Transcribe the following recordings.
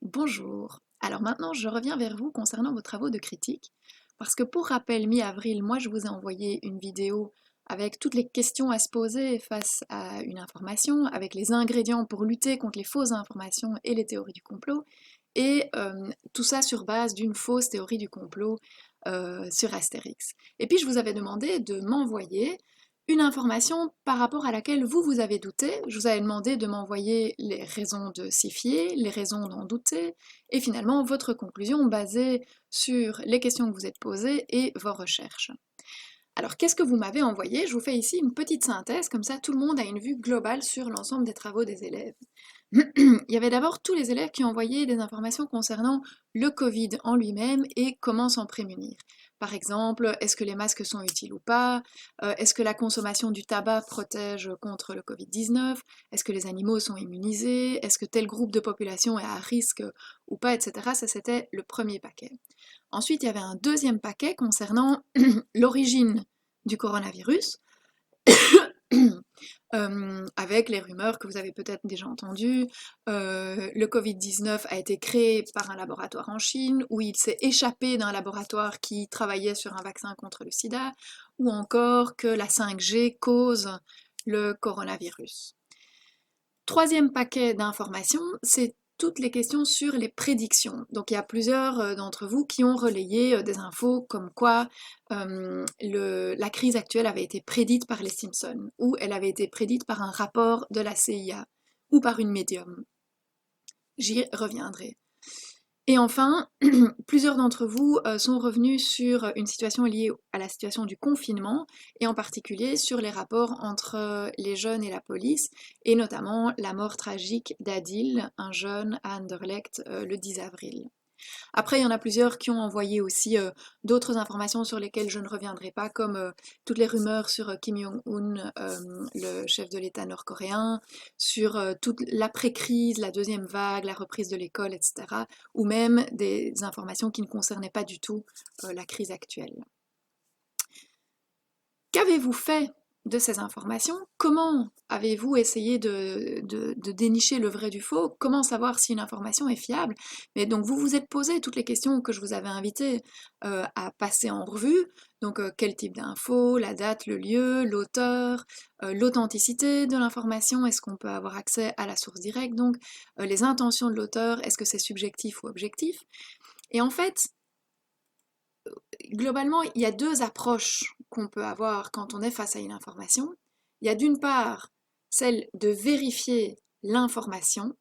Bonjour. Alors maintenant, je reviens vers vous concernant vos travaux de critique, parce que pour rappel, mi-avril, moi je vous ai envoyé une vidéo avec toutes les questions à se poser face à une information, avec les ingrédients pour lutter contre les fausses informations et les théories du complot, et tout ça sur base d'une fausse théorie du complot sur Astérix. Et puis je vous avais demandé de m'envoyer une information par rapport à laquelle vous avez douté. Je vous avais demandé de m'envoyer les raisons de s'y fier, les raisons d'en douter, et finalement votre conclusion basée sur les questions que vous êtes posées et vos recherches. Alors qu'est-ce que vous m'avez envoyé? Je vous fais ici une petite synthèse, comme ça tout le monde a une vue globale sur l'ensemble des travaux des élèves. Il y avait d'abord tous les élèves qui envoyaient des informations concernant le Covid en lui-même et comment s'en prémunir. Par exemple, est-ce que les masques sont utiles ou pas? Est-ce que la consommation du tabac protège contre le Covid-19? Est-ce que les animaux sont immunisés? Est-ce que tel groupe de population est à risque ou pas, etc. Ça, c'était le premier paquet. Ensuite, il y avait un deuxième paquet concernant l'origine du coronavirus. Avec les rumeurs que vous avez peut-être déjà entendues. Le Covid-19 a été créé par un laboratoire en Chine, où il s'est échappé d'un laboratoire qui travaillait sur un vaccin contre le sida, ou encore que la 5G cause le coronavirus. Troisième paquet d'informations, c'est toutes les questions sur les prédictions. Donc il y a plusieurs d'entre vous qui ont relayé des infos comme quoi la crise actuelle avait été prédite par les Simpsons, ou elle avait été prédite par un rapport de la CIA, ou par une médium. J'y reviendrai. Et enfin, plusieurs d'entre vous sont revenus sur une situation liée à la situation du confinement, et en particulier sur les rapports entre les jeunes et la police, et notamment la mort tragique d'Adil, un jeune à Anderlecht, le 10 avril. Après, il y en a plusieurs qui ont envoyé aussi d'autres informations sur lesquelles je ne reviendrai pas, comme toutes les rumeurs sur Kim Jong-un, le chef de l'État nord-coréen, sur toute l'après-crise, la deuxième vague, la reprise de l'école, etc. Ou même des informations qui ne concernaient pas du tout la crise actuelle. Qu'avez-vous fait de ces informations? Comment avez-vous essayé de dénicher le vrai du faux? Comment savoir si une information est fiable? Mais donc vous vous êtes posé toutes les questions que je vous avais invité à passer en revue. Donc quel type d'info, la date, le lieu, l'auteur, l'authenticité de l'information, est-ce qu'on peut avoir accès à la source directe? Donc les intentions de l'auteur, est-ce que c'est subjectif ou objectif? Et en fait, globalement, il y a deux approches qu'on peut avoir quand on est face à une information. Il y a d'une part celle de vérifier l'information,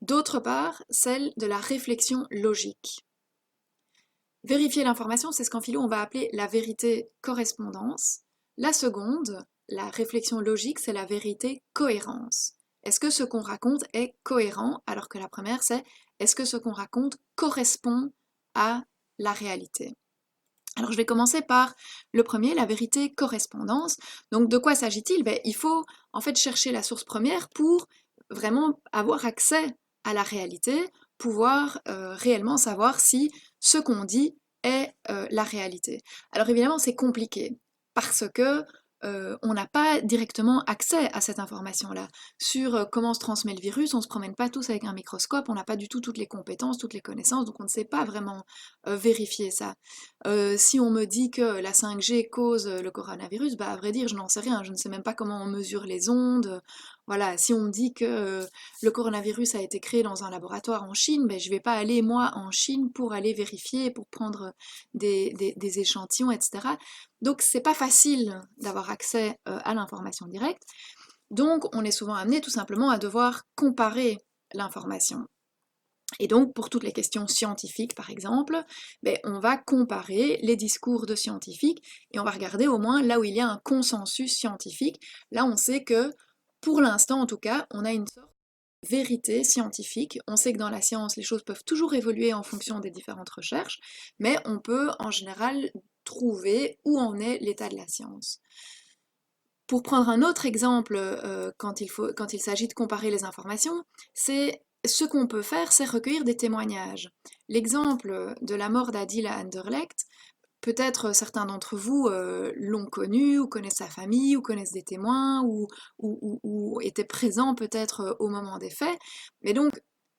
d'autre part celle de la réflexion logique. Vérifier l'information, c'est ce qu'en philo on va appeler la vérité-correspondance. La seconde, la réflexion logique, c'est la vérité-cohérence. Est-ce que ce qu'on raconte est cohérent, alors que la première, c'est est-ce que ce qu'on raconte correspond à la réalité? Alors je vais commencer par le premier, la vérité-correspondance. Donc de quoi s'agit-il? Il faut en fait chercher la source première pour vraiment avoir accès à la réalité, pouvoir réellement savoir si ce qu'on dit est la réalité. Alors évidemment c'est compliqué parce que on n'a pas directement accès à cette information-là. Sur comment se transmet le virus, on ne se promène pas tous avec un microscope, on n'a pas du tout toutes les compétences, toutes les connaissances, donc on ne sait pas vraiment vérifier ça. Si on me dit que la 5G cause le coronavirus, à vrai dire, je n'en sais rien. Je ne sais même pas comment on mesure les ondes. Voilà, si on me dit que le coronavirus a été créé dans un laboratoire en Chine, je ne vais pas aller, moi, en Chine pour aller vérifier, pour prendre des échantillons, etc. Donc, c'est pas facile d'avoir accès à l'information directe. Donc, on est souvent amené tout simplement à devoir comparer l'information. Et donc, pour toutes les questions scientifiques, par exemple, on va comparer les discours de scientifiques et on va regarder au moins là où il y a un consensus scientifique. Là, on sait que, pour l'instant en tout cas, on a une sorte de vérité scientifique. On sait que dans la science, les choses peuvent toujours évoluer en fonction des différentes recherches, mais on peut en général trouver où en est l'état de la science. Pour prendre un autre exemple, quand il s'agit de comparer les informations, c'est ce qu'on peut faire, c'est recueillir des témoignages. L'exemple de la mort d'Adil à Anderlecht, peut-être certains d'entre vous l'ont connu, ou connaissent sa famille, ou connaissent des témoins, ou étaient présents peut-être au moment des faits. Mais donc,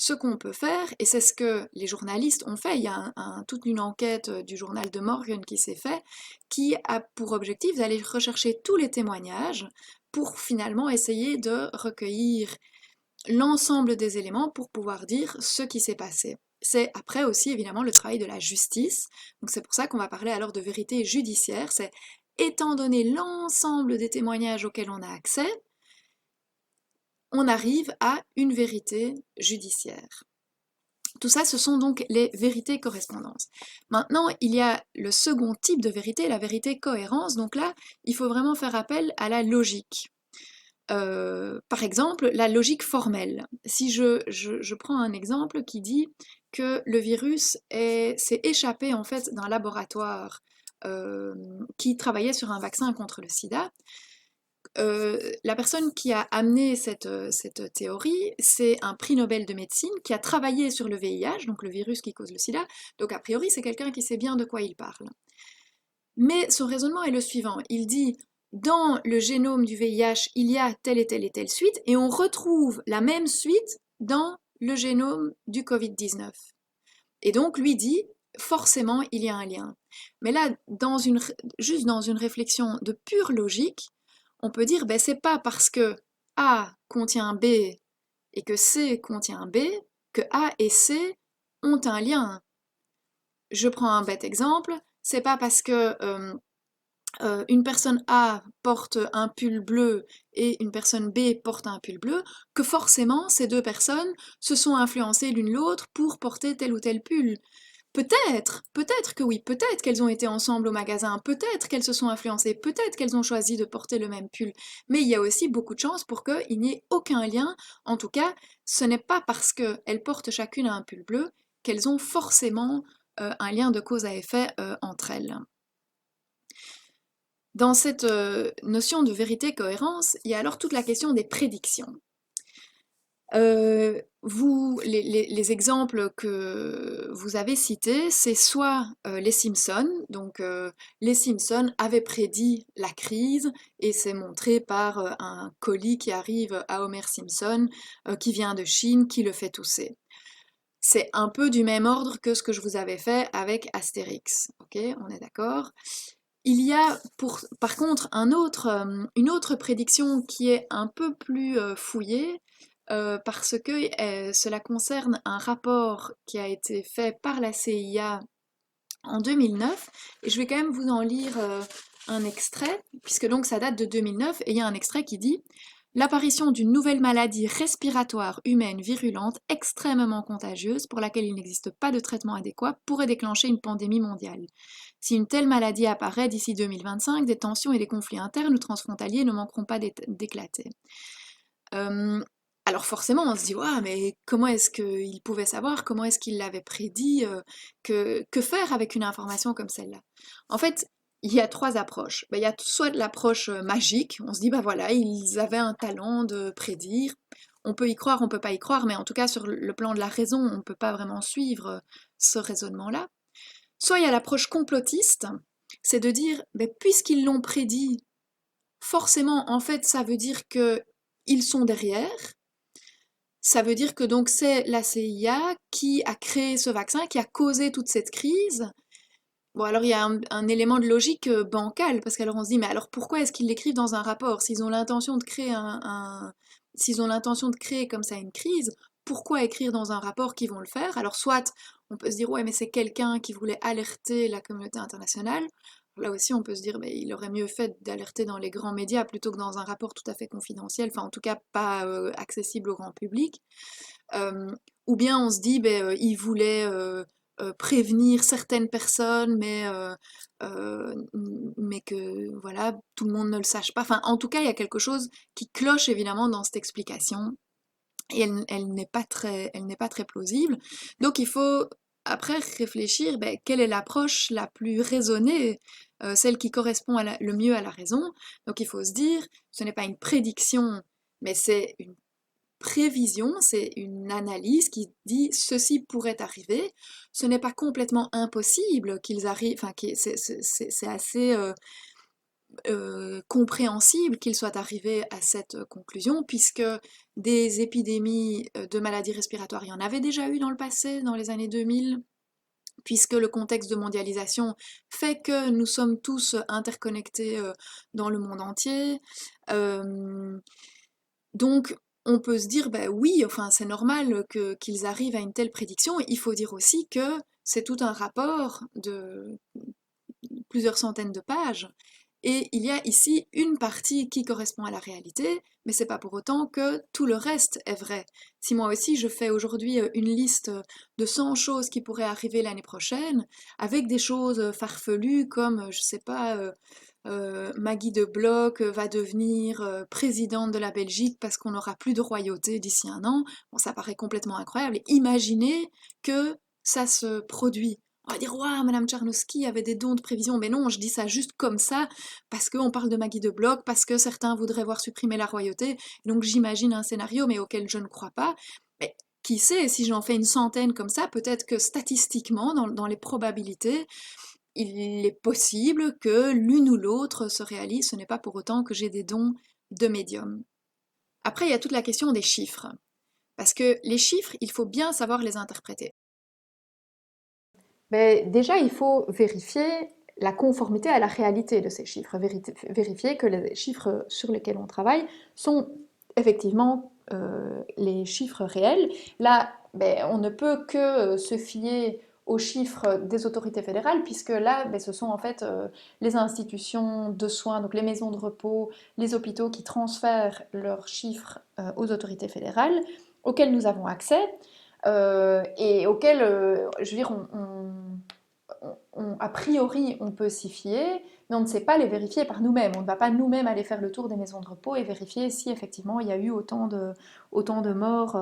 ce qu'on peut faire, et c'est ce que les journalistes ont fait, il y a toute une enquête du journal de Morgan qui s'est fait, qui a pour objectif d'aller rechercher tous les témoignages pour finalement essayer de recueillir l'ensemble des éléments pour pouvoir dire ce qui s'est passé. C'est après aussi évidemment le travail de la justice, donc c'est pour ça qu'on va parler alors de vérité judiciaire, c'est étant donné l'ensemble des témoignages auxquels on a accès, on arrive à une vérité judiciaire. Tout ça, ce sont donc les vérités correspondances. Maintenant, il y a le second type de vérité, la vérité cohérence, donc là, il faut vraiment faire appel à la logique. Par exemple, la logique formelle. Si je prends un exemple qui dit que le virus s'est échappé en fait d'un laboratoire qui travaillait sur un vaccin contre le sida, la personne qui a amené cette théorie, c'est un prix Nobel de médecine qui a travaillé sur le VIH, donc le virus qui cause le sida, donc a priori c'est quelqu'un qui sait bien de quoi il parle. Mais son raisonnement est le suivant, il dit dans le génome du VIH, il y a telle et telle suite, et on retrouve la même suite dans le génome du Covid-19. Et donc, lui dit, forcément, il y a un lien. Mais là, juste dans une réflexion de pure logique, on peut dire, ben, c'est pas parce que A contient B et que C contient B que A et C ont un lien. Je prends un bête exemple, c'est pas parce que une personne A porte un pull bleu et une personne B porte un pull bleu, que forcément ces deux personnes se sont influencées l'une l'autre pour porter tel ou tel pull. Peut-être que oui, peut-être qu'elles ont été ensemble au magasin, peut-être qu'elles se sont influencées, peut-être qu'elles ont choisi de porter le même pull, mais il y a aussi beaucoup de chances pour qu'il n'y ait aucun lien. En tout cas, ce n'est pas parce qu'elles portent chacune un pull bleu qu'elles ont forcément un lien de cause à effet entre elles. Dans cette notion de vérité-cohérence, il y a alors toute la question des prédictions. Les exemples que vous avez cités, c'est soit les Simpsons, donc les Simpsons avaient prédit la crise et c'est montré par un colis qui arrive à Homer Simpson, qui vient de Chine, qui le fait tousser. C'est un peu du même ordre que ce que je vous avais fait avec Astérix, ok, on est d'accord? Il y a par contre une autre prédiction qui est un peu plus fouillée parce que cela concerne un rapport qui a été fait par la CIA en 2009 et je vais quand même vous en lire un extrait puisque donc ça date de 2009 et il y a un extrait qui dit: L'apparition d'une nouvelle maladie respiratoire humaine virulente extrêmement contagieuse pour laquelle il n'existe pas de traitement adéquat pourrait déclencher une pandémie mondiale. Si une telle maladie apparaît d'ici 2025, des tensions et des conflits internes ou transfrontaliers ne manqueront pas d'éclater. Alors forcément, on se dit, ouais, mais comment est-ce qu'il pouvait savoir, comment est-ce qu'il l'avait prédit, que faire avec une information comme celle-là? En fait, il y a trois approches. Ben, il y a soit de l'approche magique, on se dit, bah voilà, ils avaient un talent de prédire. On peut y croire, on peut pas y croire, mais en tout cas, sur le plan de la raison, on ne peut pas vraiment suivre ce raisonnement-là. Soit il y a l'approche complotiste, c'est de dire, ben, puisqu'ils l'ont prédit, forcément, en fait, ça veut dire qu'ils sont derrière. Ça veut dire que donc c'est la CIA qui a créé ce vaccin, qui a causé toute cette crise. Bon, alors il y a un élément de logique bancal, parce qu'alors on se dit, mais alors pourquoi est-ce qu'ils l'écrivent dans un rapport? S'ils ont l'intention de créer s'ils ont l'intention de créer comme ça une crise, pourquoi écrire dans un rapport qu'ils vont le faire? Alors soit on peut se dire, ouais, mais c'est quelqu'un qui voulait alerter la communauté internationale. Là aussi, on peut se dire, mais il aurait mieux fait d'alerter dans les grands médias plutôt que dans un rapport tout à fait confidentiel, enfin en tout cas pas accessible au grand public. Ou bien on se dit, ben, il voulait prévenir certaines personnes, mais que voilà, tout le monde ne le sache pas. Enfin, en tout cas, il y a quelque chose qui cloche évidemment dans cette explication et elle n'est pas très plausible. Donc il faut après réfléchir, ben, quelle est l'approche la plus raisonnée, celle qui correspond le mieux à la raison. Donc il faut se dire, ce n'est pas une prédiction, mais c'est une prévision, c'est une analyse qui dit ceci pourrait arriver. Ce n'est pas complètement impossible qu'ils arrivent, enfin c'est assez compréhensible qu'il soit arrivé à cette conclusion, puisque des épidémies de maladies respiratoires, il y en avait déjà eu dans le passé, dans les années 2000, puisque le contexte de mondialisation fait que nous sommes tous interconnectés dans le monde entier. Donc, on peut se dire, ben oui, enfin, c'est normal qu'ils arrivent à une telle prédiction. Il faut dire aussi que c'est tout un rapport de plusieurs centaines de pages. Et il y a ici une partie qui correspond à la réalité, mais c'est pas pour autant que tout le reste est vrai. Si moi aussi je fais aujourd'hui une liste de 100 choses qui pourraient arriver l'année prochaine, avec des choses farfelues comme, je sais pas, Maggie de Bloch va devenir présidente de la Belgique parce qu'on n'aura plus de royauté d'ici un an, bon, ça paraît complètement incroyable. Et imaginez que ça se produit. On va dire, waouh, Madame Tcharnowski avait des dons de prévision. Mais non, je dis ça juste comme ça, parce qu'on parle de Maggie de Bloch, parce que certains voudraient voir supprimer la royauté. Donc j'imagine un scénario, mais auquel je ne crois pas. Mais qui sait, si j'en fais une centaine comme ça, peut-être que statistiquement, dans les probabilités, il est possible que l'une ou l'autre se réalise. Ce n'est pas pour autant que j'ai des dons de médium. Après, il y a toute la question des chiffres. Parce que les chiffres, il faut bien savoir les interpréter. Mais déjà, il faut vérifier la conformité à la réalité de ces chiffres, vérifier que les chiffres sur lesquels on travaille sont effectivement les chiffres réels. Là, ben, on ne peut que se fier aux chiffres des autorités fédérales, puisque là, ben, ce sont en fait les institutions de soins, donc les maisons de repos, les hôpitaux qui transfèrent leurs chiffres aux autorités fédérales, auxquels nous avons accès et auquel, je veux dire, a priori, on peut s'y fier, mais on ne sait pas les vérifier par nous-mêmes. On ne va pas nous-mêmes aller faire le tour des maisons de repos et vérifier si effectivement il y a eu autant de morts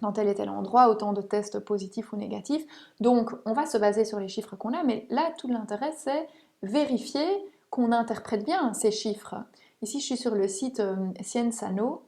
dans tel et tel endroit, autant de tests positifs ou négatifs. Donc, on va se baser sur les chiffres qu'on a, mais là, tout l'intérêt, c'est vérifier qu'on interprète bien ces chiffres. Ici, je suis sur le site Sciensano,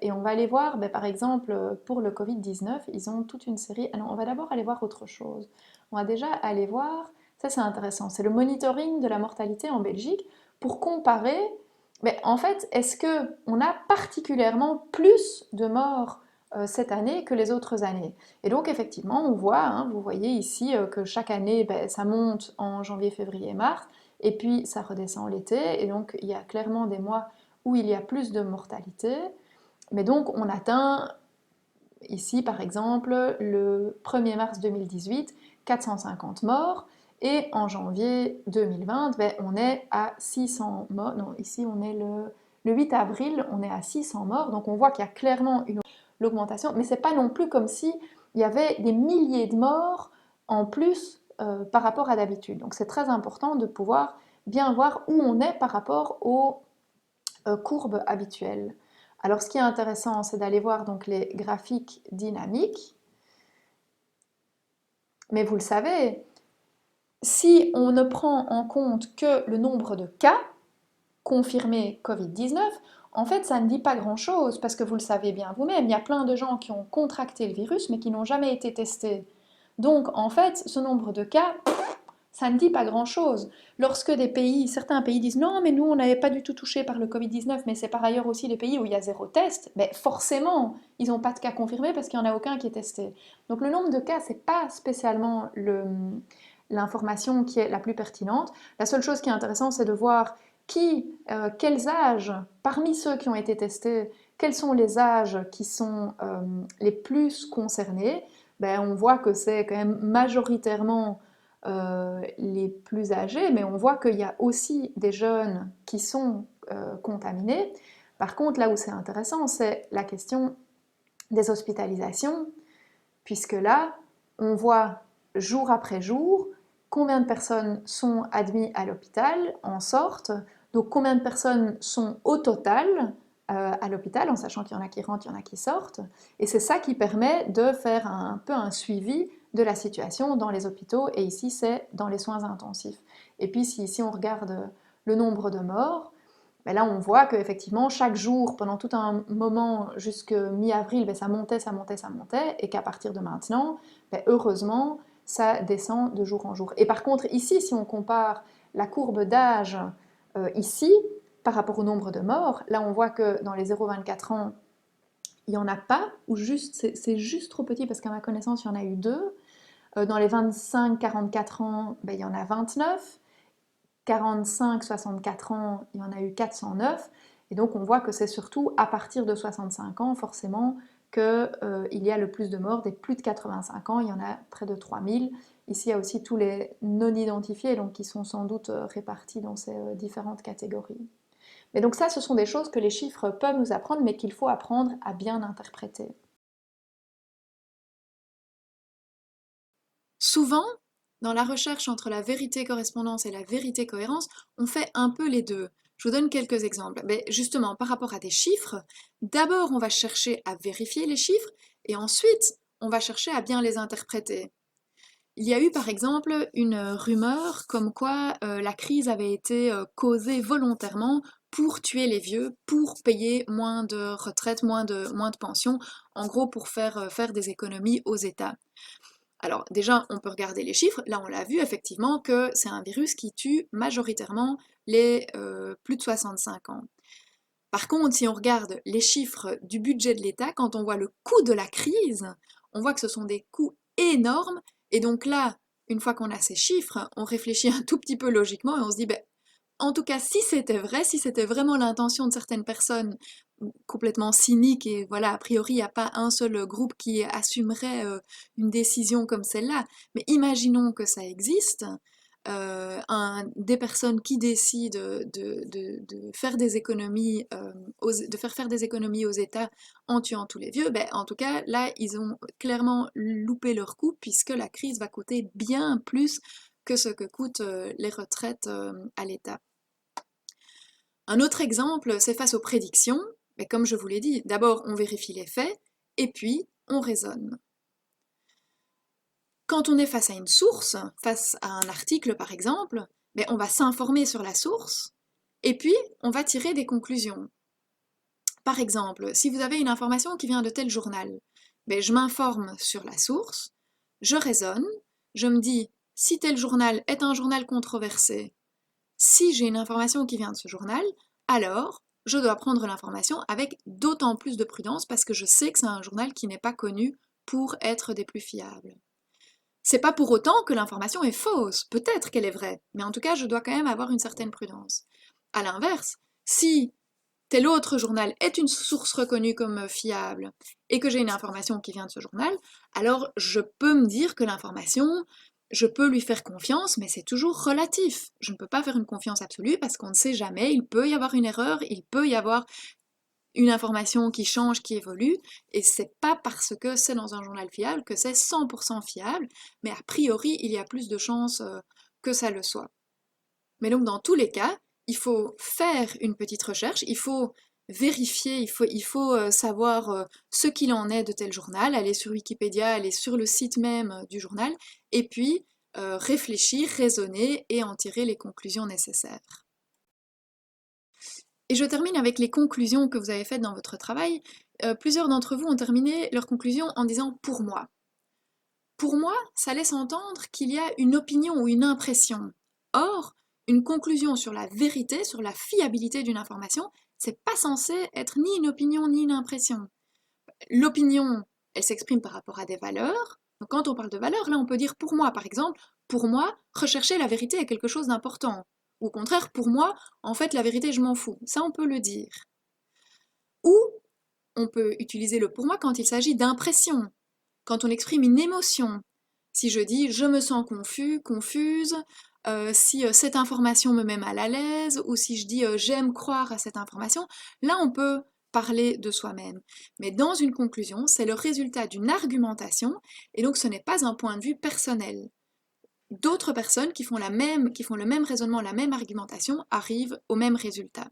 et on va aller voir, ben, par exemple, pour le Covid-19, ils ont toute une série. Alors, on va d'abord aller voir autre chose. On va déjà aller voir, ça c'est intéressant, c'est le monitoring de la mortalité en Belgique pour comparer, mais en fait, est-ce qu'on a particulièrement plus de morts cette année que les autres années? Et donc, effectivement, on voit, hein, vous voyez ici que chaque année, ben, ça monte en janvier, février, mars, et puis ça redescend l'été, et donc il y a clairement des mois où il y a plus de mortalité. Mais donc on atteint ici par exemple le 1er mars 2018 450 morts et en janvier 2020 ben, on est à 600 morts. Non, ici on est le 8 avril, on est à 600 morts. Donc on voit qu'il y a clairement une augmentation, mais c'est pas non plus comme si il y avait des milliers de morts en plus par rapport à d'habitude. Donc c'est très important de pouvoir bien voir où on est par rapport aux courbes habituelles. Alors ce qui est intéressant, c'est d'aller voir donc les graphiques dynamiques. Mais vous le savez, si on ne prend en compte que le nombre de cas confirmés Covid-19, en fait, ça ne dit pas grand-chose, parce que vous le savez bien vous-même, il y a plein de gens qui ont contracté le virus, mais qui n'ont jamais été testés. Donc, en fait, ce nombre de cas, ça ne dit pas grand-chose. Lorsque certains pays disent non, mais nous, on n'avait pas du tout touché par le Covid-19, mais c'est par ailleurs aussi les pays où il y a zéro test, mais forcément, ils n'ont pas de cas confirmés parce qu'il n'y en a aucun qui est testé. Donc le nombre de cas, c'est pas spécialement l'information qui est la plus pertinente. La seule chose qui est intéressante, c'est de voir quels âges, parmi ceux qui ont été testés, quels sont les âges qui sont les plus concernés. Ben, on voit que c'est quand même majoritairement les plus âgés, mais on voit qu'il y a aussi des jeunes qui sont contaminés. Par contre, là où c'est intéressant, c'est la question des hospitalisations, puisque là, on voit jour après jour combien de personnes sont admises à l'hôpital, en sortent, donc combien de personnes sont au total à l'hôpital, en sachant qu'il y en a qui rentrent, il y en a qui sortent. Et c'est ça qui permet de faire un peu un suivi de la situation dans les hôpitaux, et ici c'est dans les soins intensifs. Et puis si ici on regarde le nombre de morts, ben là on voit qu'effectivement chaque jour, pendant tout un moment jusqu'à mi-avril, ben ça montait, ça montait, ça montait, et qu'à partir de maintenant, ben heureusement, ça descend de jour en jour. Et par contre ici, si on compare la courbe d'âge Ici, par rapport au nombre de morts, là on voit que dans les 0-24 ans, il n'y en a pas, ou c'est juste trop petit parce qu'à ma connaissance, il y en a eu 2. Dans les 25-44 ans, ben, il y en a 29. 45-64 ans, il y en a eu 409. Et donc on voit que c'est surtout à partir de 65 ans, forcément, qu'il y a le plus de morts. Des plus de 85 ans, il y en a près de 3000. Ici, il y a aussi tous les non identifiés, donc qui sont sans doute répartis dans ces différentes catégories. Mais donc ça, ce sont des choses que les chiffres peuvent nous apprendre, mais qu'il faut apprendre à bien interpréter. Souvent, dans la recherche entre la vérité-correspondance et la vérité-cohérence, on fait un peu les deux. Je vous donne quelques exemples. Mais justement, par rapport à des chiffres, d'abord on va chercher à vérifier les chiffres et ensuite on va chercher à bien les interpréter. Il y a eu par exemple une rumeur comme quoi la crise avait été causée volontairement pour tuer les vieux, pour payer moins de retraites, moins de pensions, en gros pour faire des économies aux États. Alors déjà, on peut regarder les chiffres. Là, on l'a vu effectivement que c'est un virus qui tue majoritairement les plus de 65 ans. Par contre, si on regarde les chiffres du budget de l'État, quand on voit le coût de la crise, on voit que ce sont des coûts énormes. Et donc là, une fois qu'on a ces chiffres, on réfléchit un tout petit peu logiquement et on se dit, ben, en tout cas, si c'était vrai, si c'était vraiment l'intention de certaines personnes complètement cyniques, et voilà, a priori, il n'y a pas un seul groupe qui assumerait une décision comme celle-là, mais imaginons que ça existe, des personnes qui décident de faire des économies, de faire des économies aux États en tuant tous les vieux, ben, en tout cas, là, ils ont clairement loupé leur coup, puisque la crise va coûter bien plus que ce que coûtent les retraites à l'État. Un autre exemple, c'est face aux prédictions. Mais comme je vous l'ai dit, d'abord on vérifie les faits et puis on raisonne. Quand on est face à une source, face à un article par exemple, mais on va s'informer sur la source et puis on va tirer des conclusions. Par exemple, si vous avez une information qui vient de tel journal, mais je m'informe sur la source, je raisonne, je me dis si tel journal est un journal controversé, si j'ai une information qui vient de ce journal, alors je dois prendre l'information avec d'autant plus de prudence parce que je sais que c'est un journal qui n'est pas connu pour être des plus fiables. C'est pas pour autant que l'information est fausse, peut-être qu'elle est vraie, mais en tout cas je dois quand même avoir une certaine prudence. À l'inverse, si tel autre journal est une source reconnue comme fiable et que j'ai une information qui vient de ce journal, alors je peux me dire que l'information, je peux lui faire confiance, mais c'est toujours relatif. Je ne peux pas faire une confiance absolue parce qu'on ne sait jamais, il peut y avoir une erreur, il peut y avoir une information qui change, qui évolue, et c'est pas parce que c'est dans un journal fiable que c'est 100% fiable, mais a priori, il y a plus de chances que ça le soit. Mais donc dans tous les cas, il faut faire une petite recherche, il faut vérifier, il faut savoir ce qu'il en est de tel journal, aller sur Wikipédia, aller sur le site même du journal, et puis réfléchir, raisonner et en tirer les conclusions nécessaires. Et je termine avec les conclusions que vous avez faites dans votre travail. Plusieurs d'entre vous ont terminé leurs conclusions en disant « pour moi ». Pour moi, ça laisse entendre qu'il y a une opinion ou une impression. Or, une conclusion sur la vérité, sur la fiabilité d'une information, c'est pas censé être ni une opinion ni une impression. L'opinion, elle s'exprime par rapport à des valeurs. Donc quand on parle de valeurs, là on peut dire pour moi, par exemple, pour moi, rechercher la vérité est quelque chose d'important. Ou au contraire, pour moi, en fait, la vérité, je m'en fous. Ça, on peut le dire. Ou on peut utiliser le pour moi quand il s'agit d'impression, quand on exprime une émotion. Si je dis je me sens confus, confuse, si cette information me met mal à l'aise, ou si je dis j'aime croire à cette information, là on peut parler de soi-même. Mais dans une conclusion, c'est le résultat d'une argumentation, et donc ce n'est pas un point de vue personnel. D'autres personnes qui font le même raisonnement, la même argumentation, arrivent au même résultat.